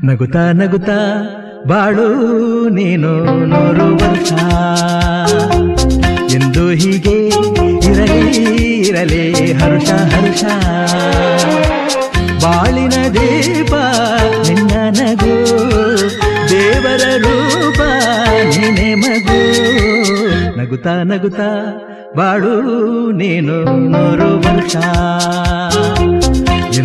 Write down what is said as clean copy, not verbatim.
ನಗುತ್ತಾ ನಗುತ್ತಾ ಬಾಳು ನೀನು 100 ವರ್ಷ ಎಂದು ಹೀಗೆ ಇರಲಿ ಇರಲಿ ಹರುಷ ಹರುಷ ಬಾಳಿನ ದೀಪ ನಿನ್ನ ನಗು ದೇವರ ರೂಪ ನೀನೆ ಮಗು ನಗುತ್ತಾ ನಗುತ್ತಾ ಬಾಳು ನೀನು 100 ವರ್ಷ